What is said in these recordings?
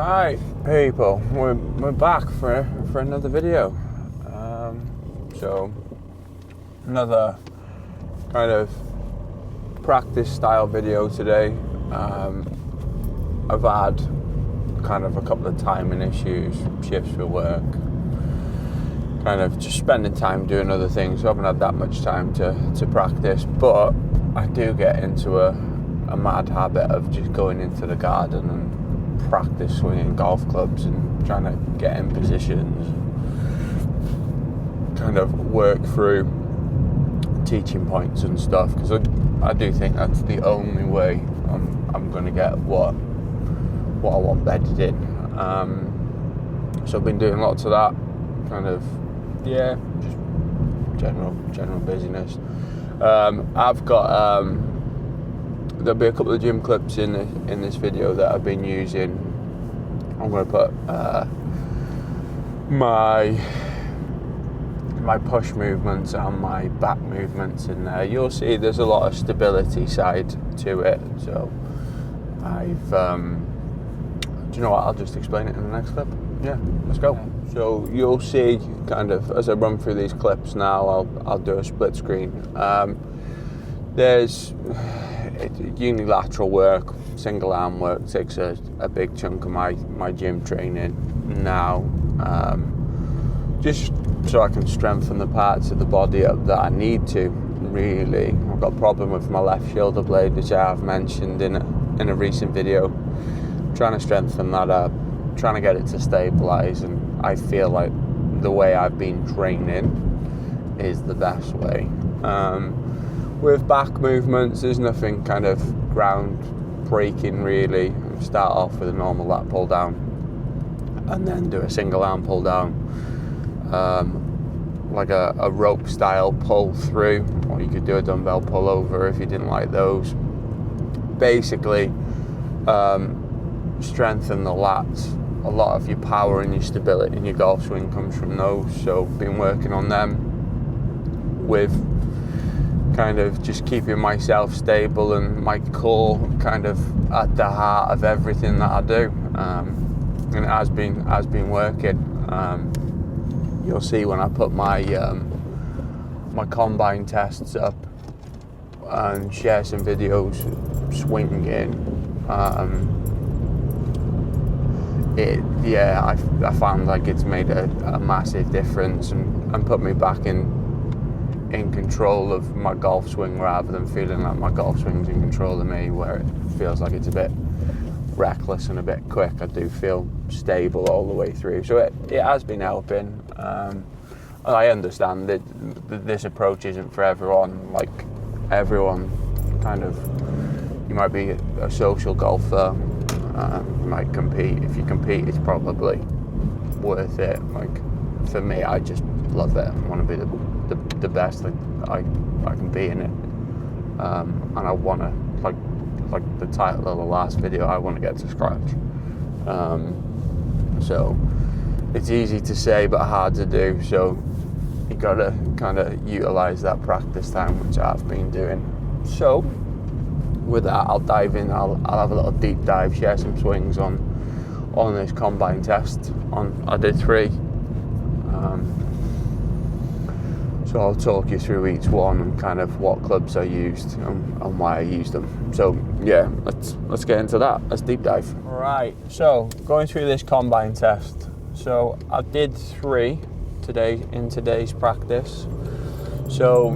Right, people, we're back for another video. So another kind of practice style video today. I've had kind of a couple of timing issues, shifts for work, kind of just spending time doing other things. So I haven't had that much time to practice, but I do get into a mad habit of just going into the garden and practice swinging golf clubs and trying to get in positions, kind of work through teaching points and stuff, because I do think that's the only way I'm going to get what I want bedded in. So I've been doing lots of that, kind of, just general busyness. I've got there'll be a couple of gym clips in this video that I've been using. I'm going to put my push movements and my back movements in there. You'll see there's a lot of stability side to it. So I've do you know what? I'll just explain it in the next clip. Yeah, let's go. So you'll see kind of as I run through these clips now. I'll do a split screen. There's unilateral work, single arm work takes a big chunk of my gym training now, just so I can strengthen the parts of the body that I need to. Really, I've got a problem with my left shoulder blade, which I have mentioned in a recent video. Trying to strengthen that up, trying to get it to stabilize, and I feel like the way I've been training is the best way. With back movements, there's nothing kind of ground breaking really. Start off with a normal lat pull down and then do a single arm pull down, like a rope style pull through, or you could do a dumbbell pull over if you didn't like those. Basically, strengthen the lats. A lot of your power and your stability in your golf swing comes from those, so been working on them with kind of just keeping myself stable and my core kind of at the heart of everything that I do, and it has been working. You'll see when I put my combine tests up and share some videos swinging, I found like it's made a massive difference and put me back in control of my golf swing, rather than feeling like my golf swing's in control of me, where it feels like it's a bit reckless and a bit quick. I do feel stable all the way through, so it has been helping. I understand that this approach isn't for everyone. Like, everyone kind of, you might be a social golfer, you might compete. If you compete, it's probably worth it. Like, for me, I just love it. I want to be the best that I can be in it, and I want to, like the title of the last video, I want to get to scratch. So it's easy to say but hard to do, so you gotta kind of utilize that practice time, which I've been doing. So with that, I'll dive in. I'll have a little deep dive, share some swings on this combine test. I did 3. So I'll talk you through each one and kind of what clubs I used and why I used them. So yeah, let's get into that. Let's deep dive. Right, so going through this combine test. So I did 3 today in today's practice. So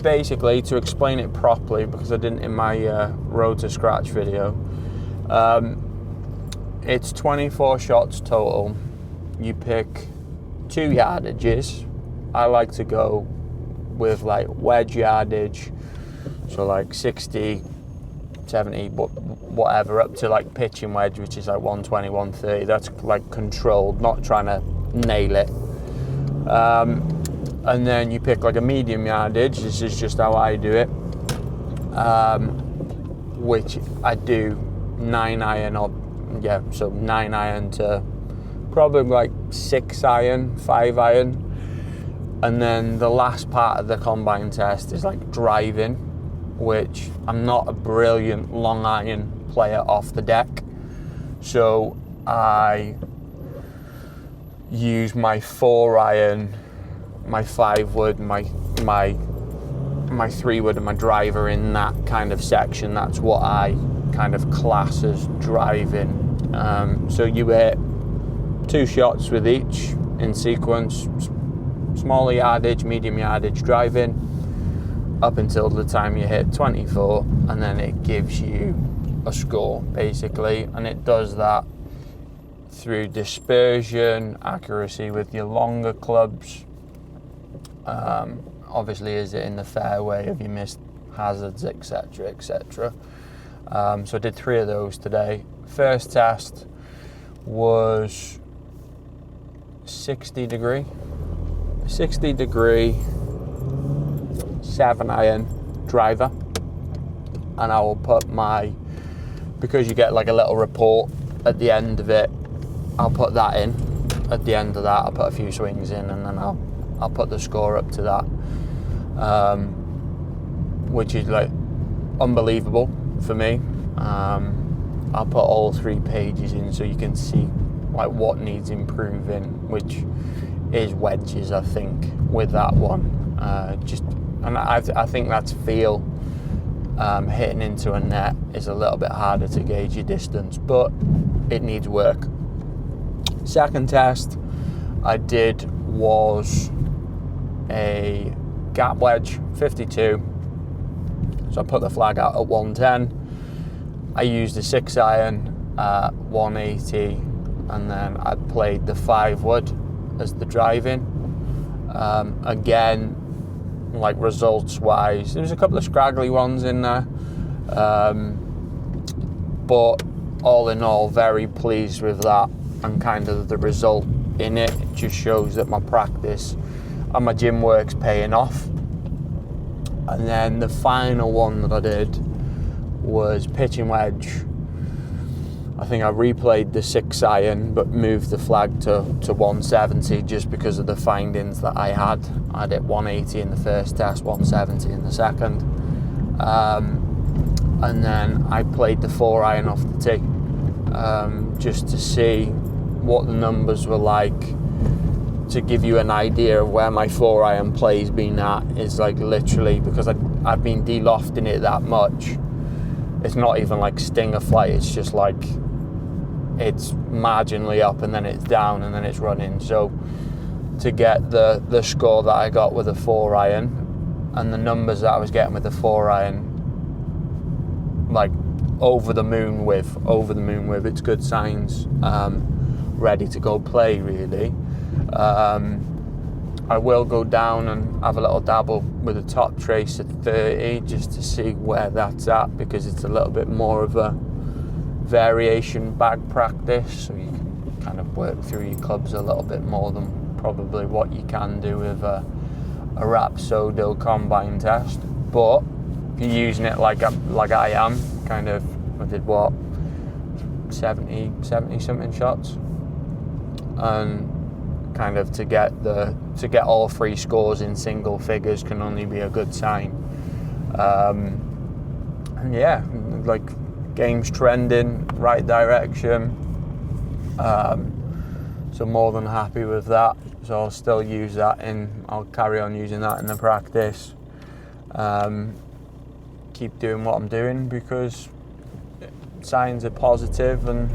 basically, to explain it properly, because I didn't in my Road to Scratch video, it's 24 shots total. You pick 2 yardages. I like to go with like wedge yardage, so like 60, 70, whatever, up to like pitching wedge, which is like 120, 130. That's like controlled, not trying to nail it. And then you pick like a medium yardage. This is just how I do it, which I do 9 iron, or so 9 iron to probably like 6 iron, 5 iron. And then the last part of the combine test is like driving, which I'm not a brilliant long iron player off the deck. So I use my 4-iron, my 5-wood, my 3-wood and my driver in that kind of section. That's what I kind of class as driving. So you hit 2 shots with each in sequence, smaller yardage, medium yardage driving, up until the time you hit 24, and then it gives you a score basically, and it does that through dispersion, accuracy with your longer clubs, obviously is it in the fairway, have you missed hazards, etc, etc. So I did 3 of those today. First test was 60 degree 7-iron driver, and I will put because you get like a little report at the end of it, I'll put that in. At the end of that, I'll put a few swings in, and then I'll put the score up to that, which is like unbelievable for me. I'll put all 3 pages in so you can see like what needs improving, which is wedges, I think, with that one. And I think that's feel. Hitting into a net is a little bit harder to gauge your distance, but it needs work. Second test I did was a gap wedge 52, so I put the flag out at 110. I used a 6-iron at 180, and then I played the 5-wood as the driving. Again, like results wise, there's a couple of scraggly ones in there, but all in all, very pleased with that, and kind of the result in it. It just shows that my practice and my gym work's paying off. And then the final one that I did was pitching wedge. I think I replayed the 6-iron but moved the flag to 170 just because of the findings that I had. I had it 180 in the first test, 170 in the second. And then I played the 4-iron off the tee, just to see what the numbers were like, to give you an idea of where my 4-iron play's been at. Is like literally, because I've been de-lofting it that much, it's not even like stinger flight, it's just like it's marginally up and then it's down and then it's running. So to get the score that I got with a 4-iron and the numbers that I was getting with the 4-iron, like over the moon with, it's good signs. Ready to go play, really. I will go down and have a little dabble with a top trace at 30 just to see where that's at, because it's a little bit more of a variation bag practice, so you can kind of work through your clubs a little bit more than probably what you can do with a Rapsodo combine test. But if you're using it like I am, kind of, I did what, 70 something shots, and kind of to get all 3 scores in single figures can only be a good sign. And yeah, like, game's trending right direction, so more than happy with that. So I'll still use that I'll carry on using that in the practice. Keep doing what I'm doing because signs are positive, and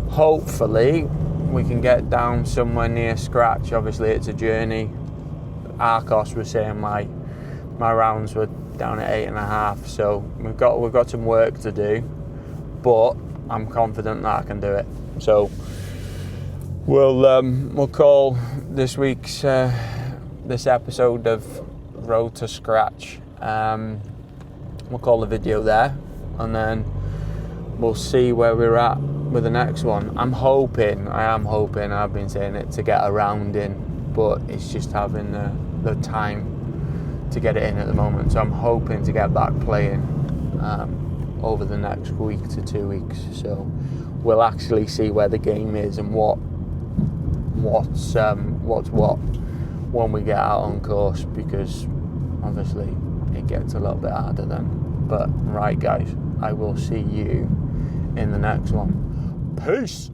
hopefully we can get down somewhere near scratch. Obviously it's a journey. Arcos was saying my rounds were down at 8.5, so we've got some work to do, but I'm confident that I can do it. So we'll call this week's this episode of Road to Scratch. We'll call the video there, and then we'll see where we're at with the next one. I am hoping, I've been saying it, to get a round in, but it's just having the time to get it in at the moment. So I'm hoping to get back playing over the next week to 2 weeks. So we'll actually see where the game is and what's what when we get out on course, because obviously it gets a little bit harder then. But right, guys, I will see you in the next one. Peace.